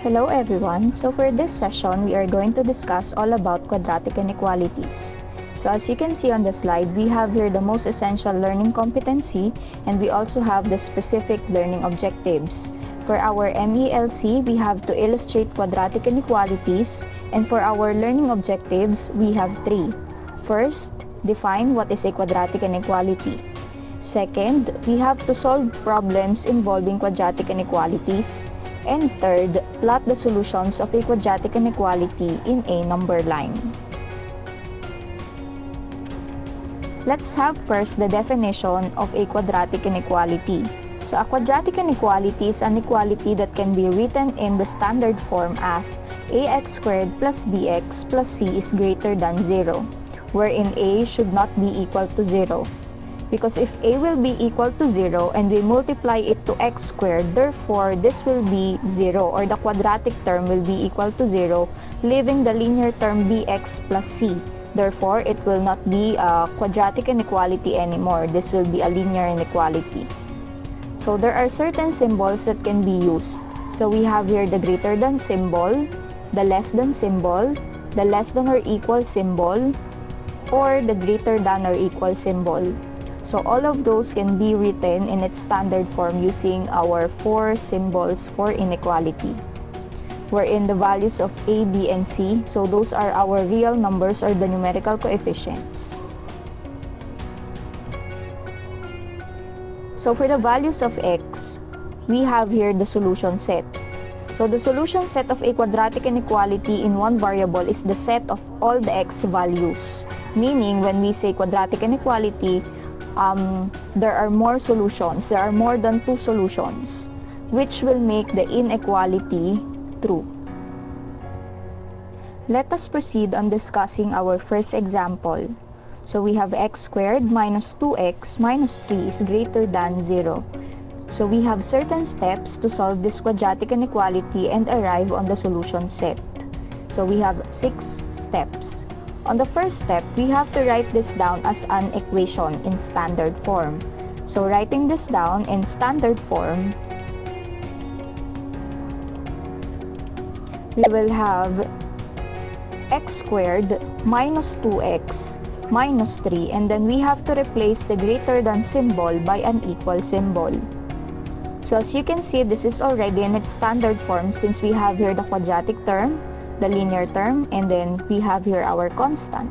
Hello everyone. So for this session, we are going to discuss all about quadratic inequalities. So as you can see on the slide, we have here the most essential learning competency, and we also have the specific learning objectives. For our MELC, we have to illustrate quadratic inequalities, and for our learning objectives, we have three. First, define what is a quadratic inequality. Second, we have to solve problems involving quadratic inequalities. And third, plot the solutions of a quadratic inequality in a number line. Let's have first the definition of a quadratic inequality. So a quadratic inequality is an equality that can be written in the standard form as ax squared plus bx plus c is greater than 0, wherein a should not be equal to 0. Because if a will be equal to 0 and we multiply it to x squared, therefore this will be 0, or the quadratic term will be equal to 0, leaving the linear term bx plus c. Therefore, it will not be a quadratic inequality anymore. This will be a linear inequality. So there are certain symbols that can be used. So we have here the greater than symbol, the less than symbol, the less than or equal symbol, or the greater than or equal symbol. So all of those can be written in its standard form using our four symbols for inequality, wherein the values of a, b, and c, so those are our real numbers or the numerical coefficients. So for the values of x, we have here the solution set. So the solution set of a quadratic inequality in one variable is the set of all the x values. Meaning, when we say quadratic inequality, there are more solutions. There are more than two solutions, which will make the inequality true. Let us proceed on discussing our first example. So we have x squared minus 2x minus 3 is greater than 0. So we have certain steps to solve this quadratic inequality and arrive on the solution set. So we have 6 steps. On the first step, we have to write this down as an equation in standard form. So writing this down in standard form, we will have x squared minus 2x minus 3, and then we have to replace the greater than symbol by an equal symbol. So as you can see, this is already in its standard form since we have here the quadratic term, the linear term, and then we have here our constant.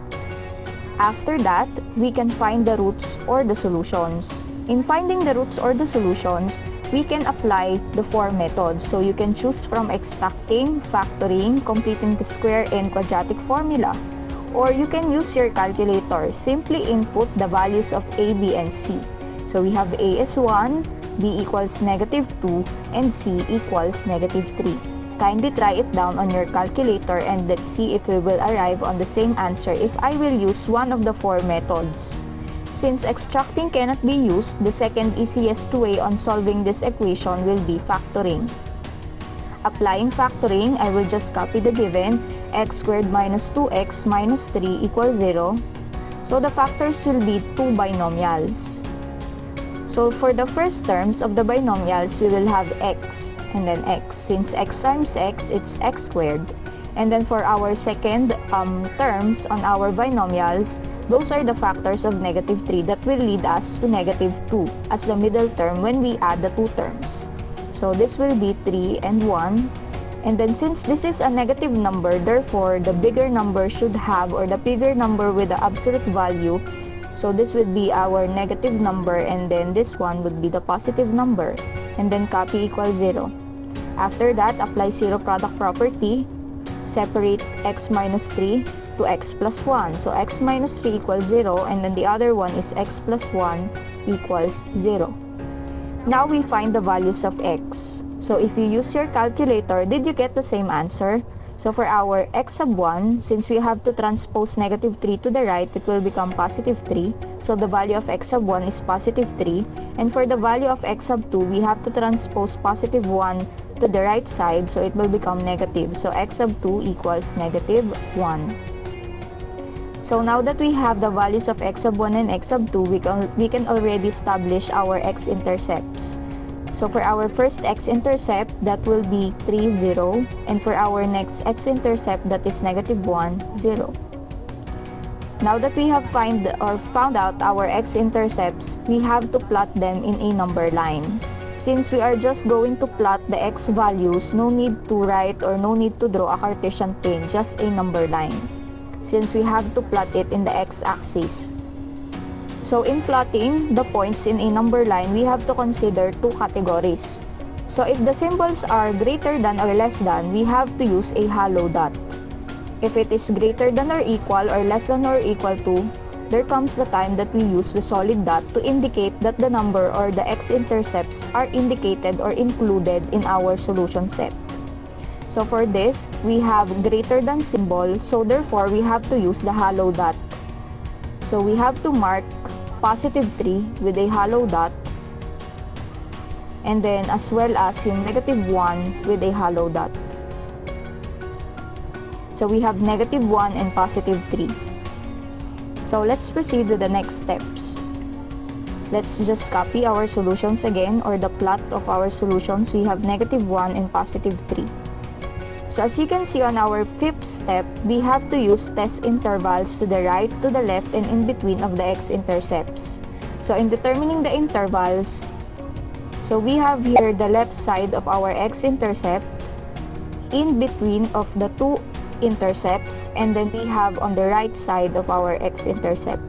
After that, we can find the roots or the solutions. In finding the roots or the solutions, we can apply the four methods. So you can choose from extracting, factoring, completing the square and quadratic formula. Or you can use your calculator. Simply input the values of a, b, and c. So we have a is 1, b equals negative 2, and c equals negative 3. Kindly try it down on your calculator and let's see if we will arrive on the same answer if I will use one of the four methods. Since extracting cannot be used, the second easiest way on solving this equation will be factoring. Applying factoring, I will just copy the given x squared minus 2x minus 3 equals 0. So the factors will be two binomials. So for the first terms of the binomials, we will have x and then x. Since x times x, it's x squared. And then for our second terms on our binomials, those are the factors of negative 3 that will lead us to negative 2 as the middle term when we add the two terms. So this will be 3 and 1. And then since this is a negative number, therefore the bigger number should have, or the bigger number with the absolute value, so this would be our negative number, and then this one would be the positive number, and then copy equals 0. After that, apply zero product property, separate x minus 3 to x plus 1. So x minus 3 equals 0, and then the other one is x plus 1 equals 0. Now we find the values of x. So if you use your calculator, did you get the same answer? So for our x sub 1, since we have to transpose negative 3 to the right, it will become positive 3. So the value of x sub 1 is positive 3. And for the value of x sub 2, we have to transpose positive 1 to the right side, so it will become negative. So x sub 2 equals negative 1. So now that we have the values of x sub 1 and x sub 2, we can already establish our x-intercepts. So for our first x-intercept, that will be 3, 0. And for our next x-intercept, that is negative 1, 0. Now that we have found out our x-intercepts, we have to plot them in a number line. Since we are just going to plot the x values, no need to write or no need to draw a Cartesian plane, just a number line. Since we have to plot it in the x-axis. So in plotting the points in a number line, we have to consider two categories. So if the symbols are greater than or less than, we have to use a hollow dot. If it is greater than or equal or less than or equal to, there comes the time that we use the solid dot to indicate that the number or the x-intercepts are indicated or included in our solution set. So for this, we have greater than symbol, so therefore we have to use the hollow dot. So we have to mark positive 3 with a hollow dot, and then as well as yung negative 1 with a hollow dot. So we have negative 1 and positive 3. So let's proceed to the next steps. Let's just copy our solutions again, or the plot of our solutions. We have negative 1 and positive 3. So as you can see on our fifth step, we have to use test intervals to the right, to the left, and in between of the x-intercepts. So in determining the intervals, so we have here the left side of our x-intercept, in between of the two intercepts, and then we have on the right side of our x-intercept.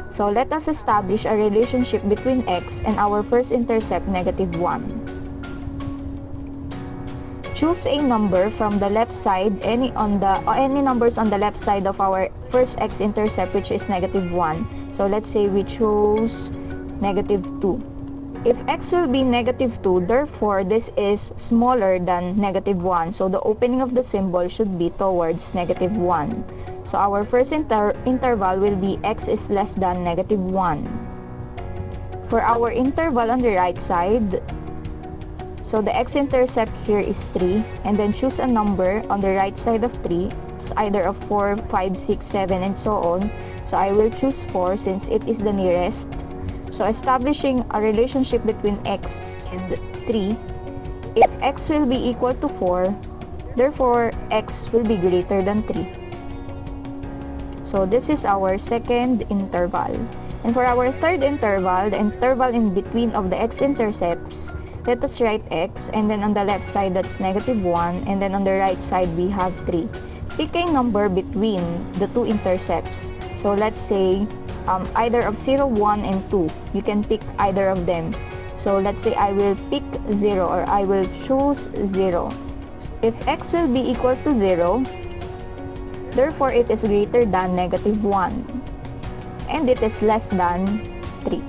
So let us establish a relationship between x and our first intercept, negative 1. Choose a number from the left side, any numbers on the left side of our first x-intercept, which is negative 1. So let's say we chose negative 2. If x will be negative 2, therefore this is smaller than negative 1. So the opening of the symbol should be towards negative 1. So our first interval will be x is less than negative 1. For our interval on the right side, so the x-intercept here is 3, and then choose a number on the right side of 3. It's either a 4, 5, 6, 7, and so on. So I will choose 4 since it is the nearest. So establishing a relationship between x and 3, if x will be equal to 4, therefore x will be greater than 3. So this is our second interval. And for our third interval, the interval in between of the x-intercepts, let us write x, and then on the left side that's negative 1, and then on the right side we have 3. Pick a number between the two intercepts. So let's say either of 0, 1, and 2. You can pick either of them. So let's say I will pick 0, or I will choose 0. If x will be equal to 0, therefore it is greater than negative 1, and it is less than 3.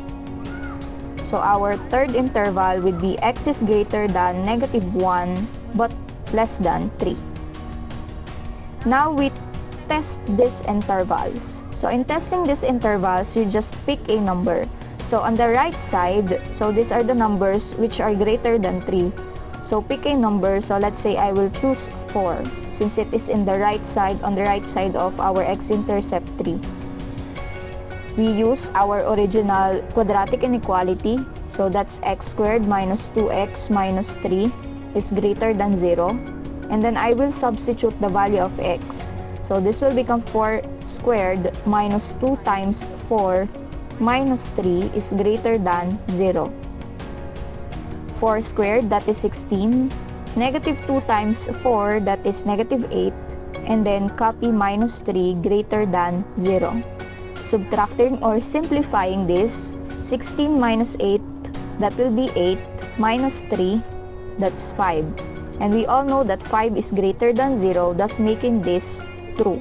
So our third interval would be x is greater than negative 1 but less than 3. Now we test these intervals. So in testing these intervals, you just pick a number. So on the right side, so these are the numbers which are greater than 3. So pick a number. So let's say I will choose 4 since it is in the right side, on the right side of our x-intercept 3. We use our original quadratic inequality. So that's x squared minus 2x minus 3 is greater than 0. And then I will substitute the value of x. So this will become 4 squared minus 2 times 4 minus 3 is greater than 0. 4 squared, that is 16. Negative 2 times 4, that is negative 8. And then copy minus 3 greater than 0. Subtracting or simplifying this, 16 minus 8, that will be 8, minus 3, that's 5. And we all know that 5 is greater than 0, thus making this true.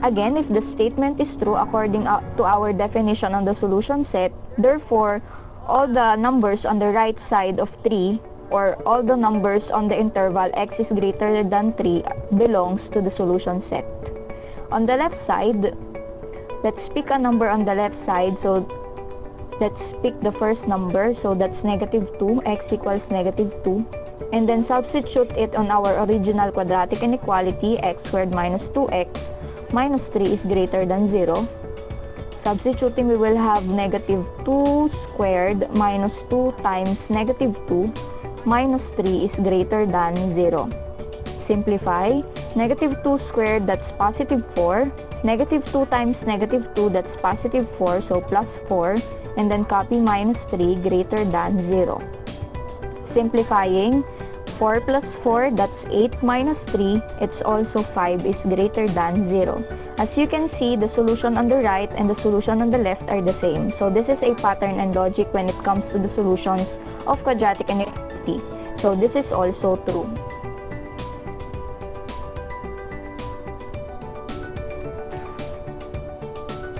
Again, if the statement is true according to our definition on the solution set, therefore, all the numbers on the right side of 3, or all the numbers on the interval x is greater than 3 belongs to the solution set. On the left side, let's pick a number on the left side. So let's pick the first number. So that's negative 2, x equals negative 2. And then substitute it on our original quadratic inequality, x squared minus 2x minus 3 is greater than 0. Substituting, we will have negative 2 squared minus 2 times negative 2 minus 3 is greater than 0. Simplify, negative 2 squared, that's positive 4, negative 2 times negative 2, that's positive 4, so plus 4, and then copy minus 3 greater than 0. Simplifying, 4 plus 4, that's 8 minus 3, it's also 5 is greater than 0. As you can see, the solution on the right and the solution on the left are the same. So this is a pattern and logic when it comes to the solutions of quadratic inequality. So this is also true.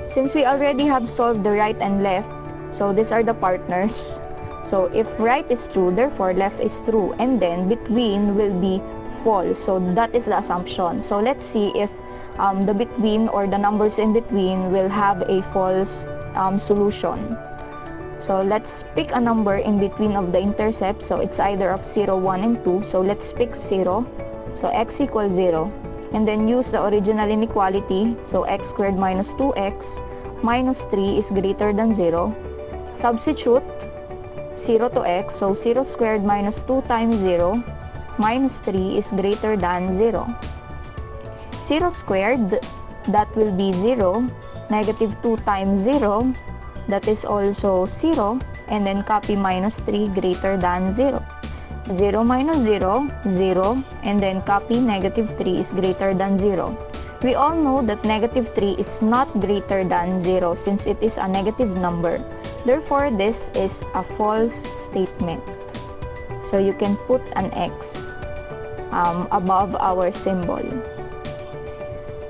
Since we already have solved the right and left, so these are the partners. So if right is true, therefore left is true, and then between will be false. So that is the assumption. So let's see if the between or the numbers in between will have a false solution. So let's pick a number in between of the intercept. So it's either of 0, 1, and 2. So let's pick 0. So x equals 0. And then use the original inequality. So x squared minus 2x minus 3 is greater than 0. Substitute 0 to x. So 0 squared minus 2 times 0 minus 3 is greater than 0. 0 squared, that will be 0. Negative 2 times 0, that is also 0. And then copy minus 3 greater than 0. 0 minus 0, 0, and then copy negative 3 is greater than 0. We all know that negative 3 is not greater than 0 since it is a negative number. Therefore, this is a false statement. So you can put an X above our symbol.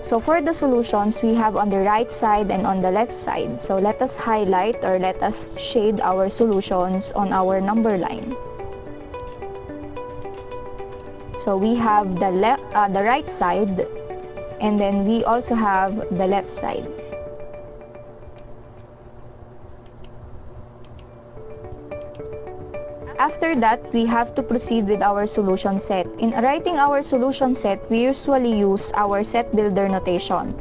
So for the solutions, we have on the right side and on the left side. So let us highlight or let us shade our solutions on our number line. So we have the right side, and then we also have the left side. After that, we have to proceed with our solution set. In writing our solution set, we usually use our set builder notation.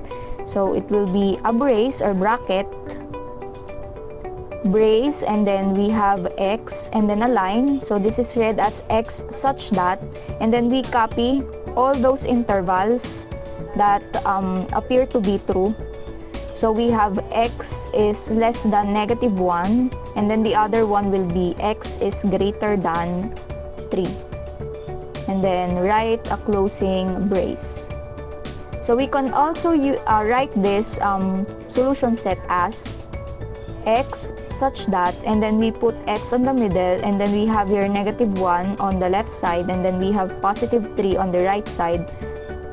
So it will be a brace or bracket, brace, and then we have x and then a line. So this is read as x such that, and then we copy all those intervals that appear to be true. So we have x is less than negative 1, and then the other one will be x is greater than 3. And then write a closing brace. So we can also write this solution set as x such that, and then we put x on the middle, and then we have here negative 1 on the left side, and then we have positive 3 on the right side,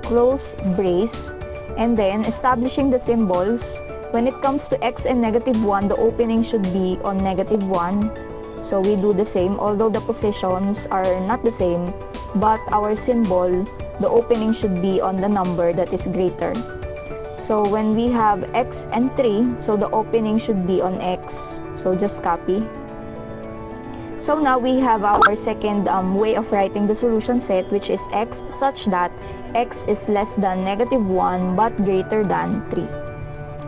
close brace. And then establishing the symbols, when it comes to x and negative 1, the opening should be on negative 1. So we do the same, although the positions are not the same, but our symbol, the opening should be on the number that is greater. So when we have x and 3, so the opening should be on x. So just copy. So now we have our second way of writing the solution set, which is x such that x is less than negative 1 but greater than 3.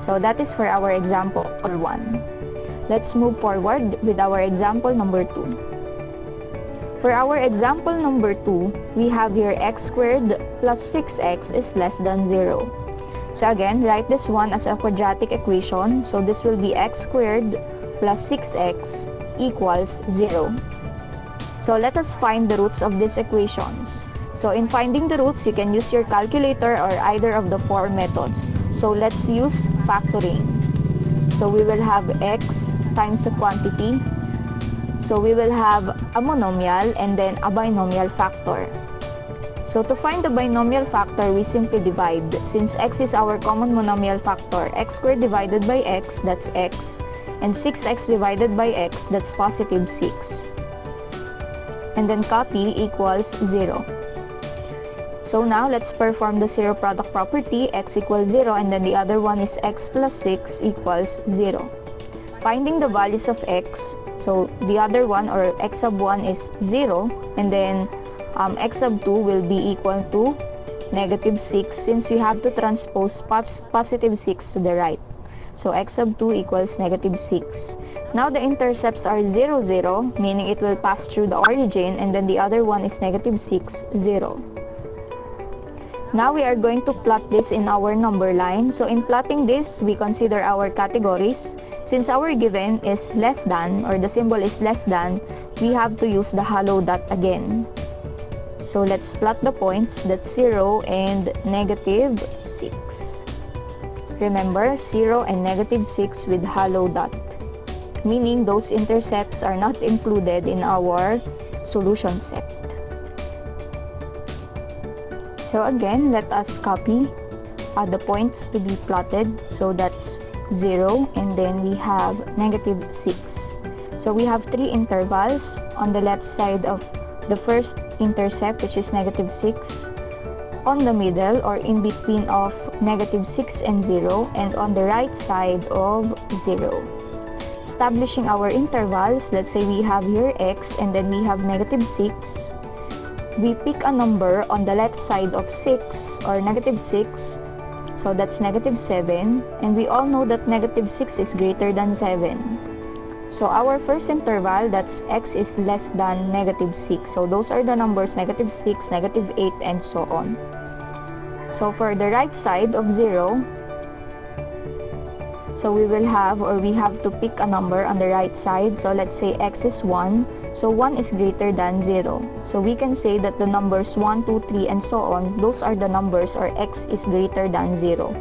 So that is for our example 1. Let's move forward with our example number 2. For our example number 2, we have here x squared plus 6x is less than 0. So again, write this one as a quadratic equation. So this will be x squared plus 6x equals 0. So let us find the roots of these equations. So in finding the roots, you can use your calculator or either of the 4 methods. So let's use factoring. So we will have x times the quantity. So we will have a monomial and then a binomial factor. So to find the binomial factor, we simply divide. Since x is our common monomial factor, x squared divided by x, that's x. And 6x divided by x, that's positive 6. And then copy equals 0. So now let's perform the zero product property, x equals 0, and then the other one is x plus 6 equals 0. Finding the values of x, so the other one or x sub 1 is 0, and then x sub 2 will be equal to negative 6 since we have to transpose positive 6 to the right. So x sub 2 equals negative 6. Now the intercepts are 0, 0, meaning it will pass through the origin, and then the other one is negative 6, 0. Now we are going to plot this in our number line. So in plotting this, we consider our categories. Since our given is less than, or the symbol is less than, we have to use the hollow dot again. So let's plot the points. That's 0 and negative 6. Remember, 0 and negative 6 with hollow dot, meaning those intercepts are not included in our solution set. So again, let us copy the points to be plotted. So that's 0, and then we have negative 6. So we have 3 intervals on the left side of the first intercept, which is negative 6, on the middle or in between of negative 6 and 0, and on the right side of 0. Establishing our intervals, let's say we have here x and then we have negative 6. We pick a number on the left side of 6 or negative 6, so that's negative 7, and we all know that negative 6 is greater than 7. So our first interval, that's x is less than negative 6. So those are the numbers negative 6, negative 8, and so on. So for the right side of 0, so we have to pick a number on the right side. So let's say x is 1. So 1 is greater than 0. So we can say that the numbers 1, 2, 3, and so on, those are the numbers or x is greater than 0.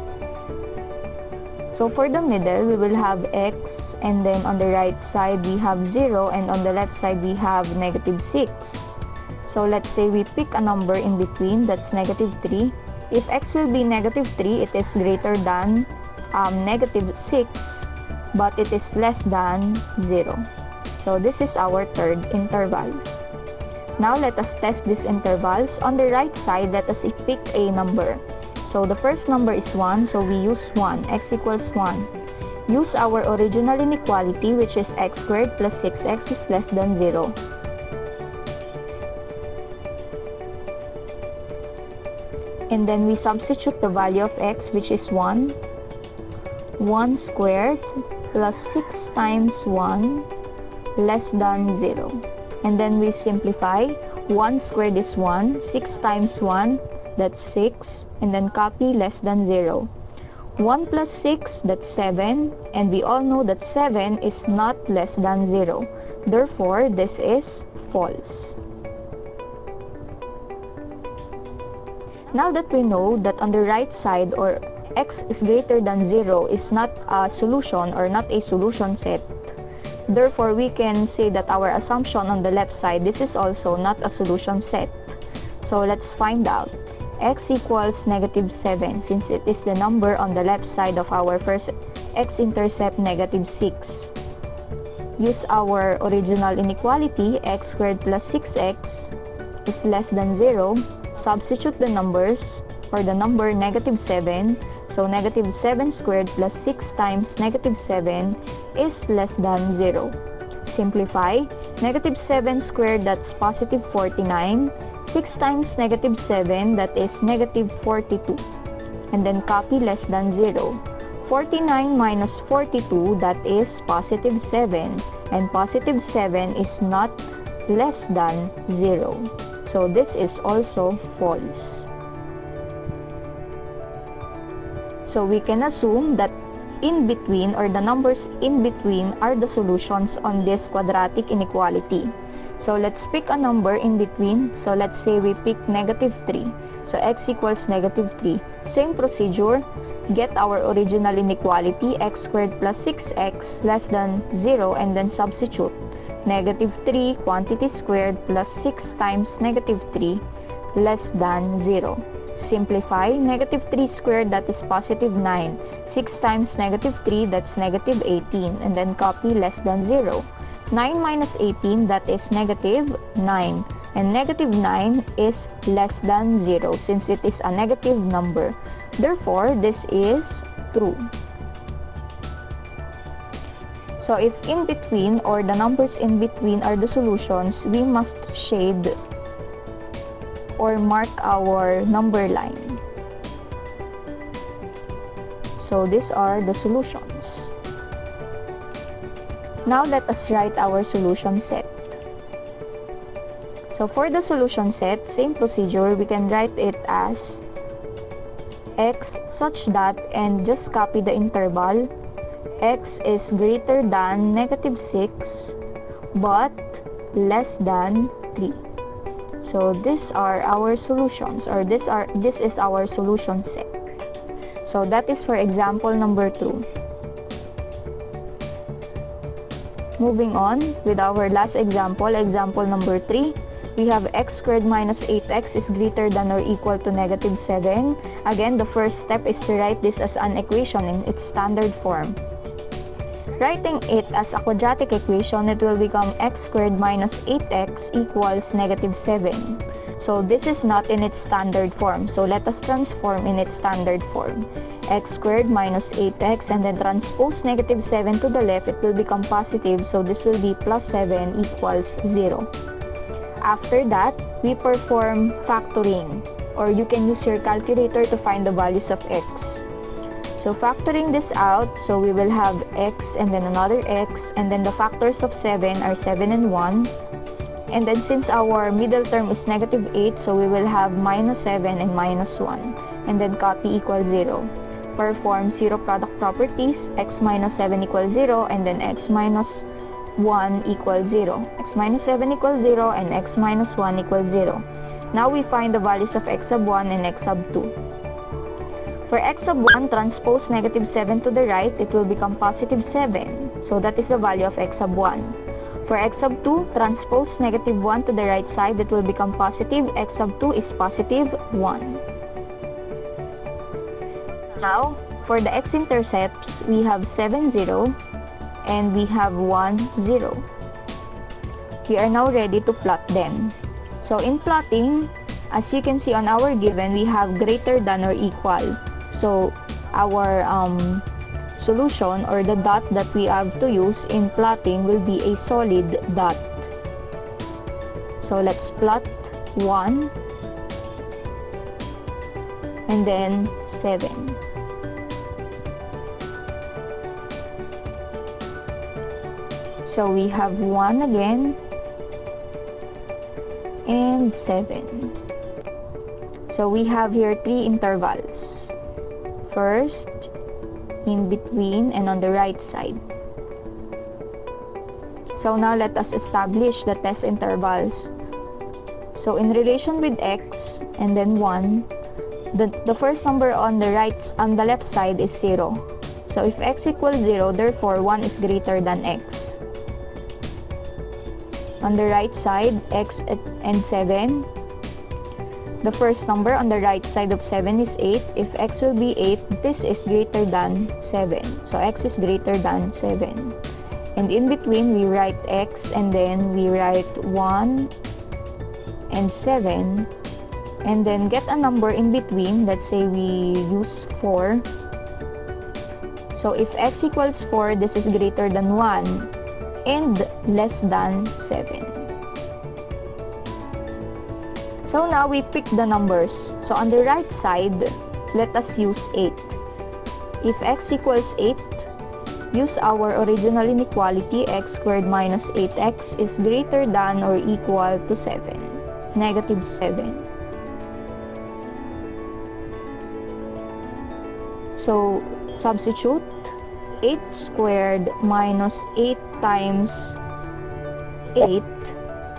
So for the middle, we will have x, and then on the right side we have 0, and on the left side we have negative 6. So let's say we pick a number in between, that's negative 3. If x will be negative 3, it is greater than negative 6, but it is less than 0. So this is our third interval. Now let us test these intervals. On the right side, let us pick a number. So the first number is 1, so we use 1, x equals 1. Use our original inequality, which is x squared plus 6x is less than 0. And then we substitute the value of x, which is 1. 1 squared plus 6 times 1 less than 0. And then we simplify. 1 squared is 1. 6 times 1, that's 6. And then copy less than 0. 1 plus 6, that's 7. And we all know that 7 is not less than 0. Therefore, this is false. Now that we know that on the right side, or x is greater than 0 is not a solution or not a solution set, therefore we can say that our assumption on the left side, this is also not a solution set. So let's find out. X equals negative 7, since it is the number on the left side of our first x-intercept, negative 6. Use our original inequality, x squared plus 6x is less than 0. Substitute the numbers, or the number negative 7. So negative 7 squared plus 6 times negative 7 is less than 0. Simplify. Negative 7 squared, that's positive 49. 6 times negative 7, that is negative 42. And then copy less than 0. 49 minus 42, that is positive 7. And positive 7 is not less than 0. So this is also false. So we can assume that in between, or the numbers in between, are the solutions on this quadratic inequality. So let's pick a number in between. So let's say we pick negative 3. So x equals negative 3. Same procedure. Get our original inequality, x squared plus 6x less than 0, and then substitute. Negative 3 quantity squared plus 6 times negative 3 less than 0. Simplify. Negative 3 squared, that is positive 9. 6 times negative 3, that's negative 18. And then copy less than 0. 9 minus 18, that is negative 9. And negative 9 is less than 0 since it is a negative number. Therefore, this is true. So if in between, or the numbers in between, are the solutions, we must shade or mark our number line. So these are the solutions. Now let us write our solution set. So for the solution set, same procedure, we can write it as x such that, and just copy the interval, x is greater than -6 but less than 3. So these are our solutions, or this is our solution set. So that is for example number 2. Moving on with our last example, example number 3. We have x squared minus 8x is greater than or equal to -7. Again, the first step is to write this as an equation in its standard form. Writing it as a quadratic equation, it will become x squared minus 8x equals -7. So this is not in its standard form. So let us transform in its standard form. X squared minus 8x, and then transpose -7 to the left, it will become positive. So this will be plus 7 equals 0. After that, we perform factoring, or you can use your calculator to find the values of x. So factoring this out, so we will have x and then another x, and then the factors of 7 are 7 and 1. And then since our middle term is -8, so we will have -7 and -1. And then copy equals 0. Perform zero product properties, x minus 7 equals 0, and then x minus 1 equals 0. X minus 7 equals 0, and x minus 1 equals 0. Now we find the values of x sub 1 and x sub 2. For x sub 1, transpose -7 to the right, it will become positive 7. So that is the value of x sub 1. For x sub 2, transpose -1 to the right side, it will become positive. X sub 2 is positive 1. Now, for the x-intercepts, we have 7, 0, and we have 1, 0. We are now ready to plot them. So in plotting, as you can see on our given, we have greater than or equal. So our solution, or the dot that we have to use in plotting, will be a solid dot. So let's plot 1 and then 7. So we have 1 again and 7. So we have here 3 intervals. First, in between, and on the right side. So now let us establish the test intervals. So in relation with x and then 1, the first number on the left side is 0. So if x equals 0, therefore 1 is greater than x. On the right side, x and 7. The first number on the right side of 7 is 8. If x will be 8, this is greater than 7. So x is greater than 7. And in between, we write x, and then we write 1 and 7. And then get a number in between. Let's say we use 4. So if x equals 4, this is greater than 1 and less than 7. So now we pick the numbers. So on the right side, let us use 8. If x equals 8, use our original inequality, x squared minus 8x is greater than or equal to 7, -7. So substitute 8 squared minus 8 times 8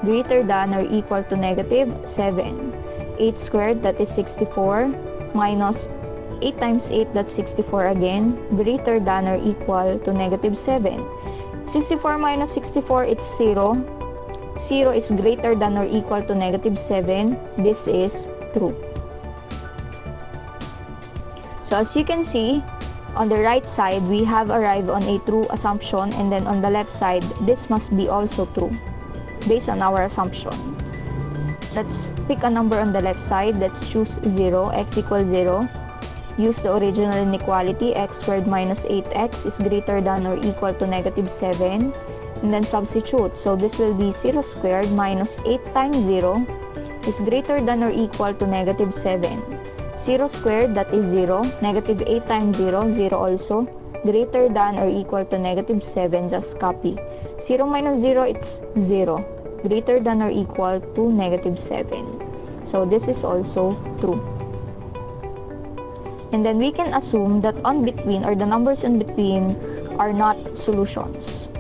greater than or equal to -7. 8 squared, that is 64, minus 8 times 8, that's 64 again, greater than or equal to -7. 64 minus 64, it's 0. 0 is greater than or equal to -7. This is true. So as you can see, on the right side, we have arrived on a true assumption, and then on the left side, this must be also true, based on our assumption. Let's pick a number on the left side. Let's choose 0, x equals 0. Use the original inequality, x squared minus 8x is greater than or equal to -7. And then substitute. So this will be 0 squared minus 8 times 0 is greater than or equal to -7. 0 squared, that is 0. Negative 8 times 0, 0 also. Greater than or equal to negative 7, just copy. 0 minus 0, it's 0. Greater than or equal to negative 7. So this is also true. And then we can assume that on between, or the numbers in between, are not solutions.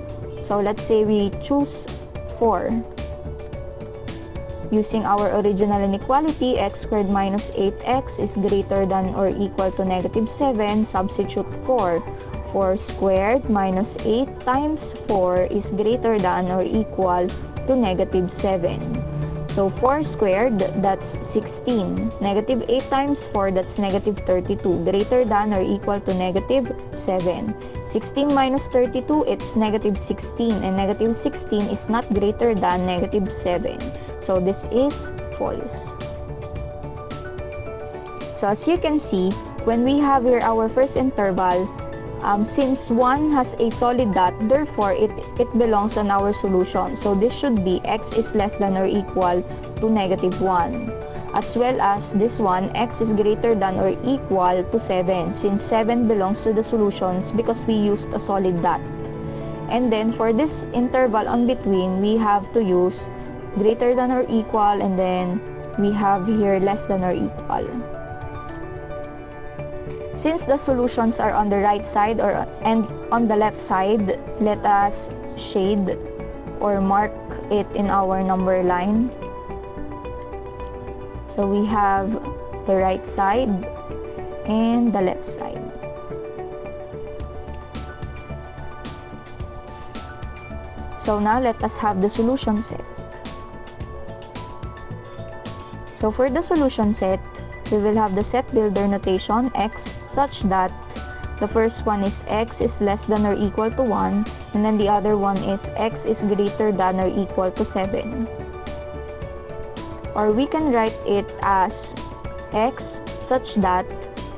So let's say we choose 4. Using our original inequality, x squared minus 8x is greater than or equal to negative 7. Substitute 4. 4 squared minus 8 times 4 is greater than or equal to negative 7. So 4 squared, that's 16. Negative 8 times 4, that's negative 32. Greater than or equal to negative 7. 16 minus 32, it's negative 16. And negative 16 is not greater than negative 7. So this is false. So as you can see, when we have here our first interval, since 1 has a solid dot, therefore it belongs on our solution. So this should be x is less than or equal to negative 1. As well as this one, x is greater than or equal to 7, since 7 belongs to the solutions because we used a solid dot. And then for this interval on between, we have to use greater than or equal, and then we have here less than or equal. Since the solutions are on the right side and on the left side, let us shade or mark it in our number line. So we have the right side and the left side. So now let us have the solution set. So for the solution set, we will have the set builder notation x such that the first one is x is less than or equal to 1, and then the other one is x is greater than or equal to 7. Or we can write it as x such that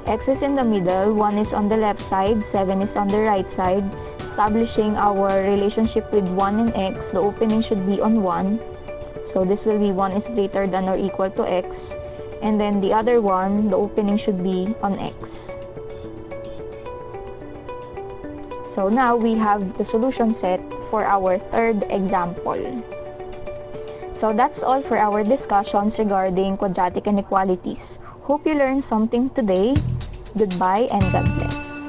x is in the middle, 1 is on the left side, 7 is on the right side. Establishing our relationship with 1 and x, the opening should be on 1. So this will be 1 is greater than or equal to x. And then the other one, the opening should be on x. So now we have the solution set for our third example. So that's all for our discussions regarding quadratic inequalities. Hope you learned something today. Goodbye and God bless.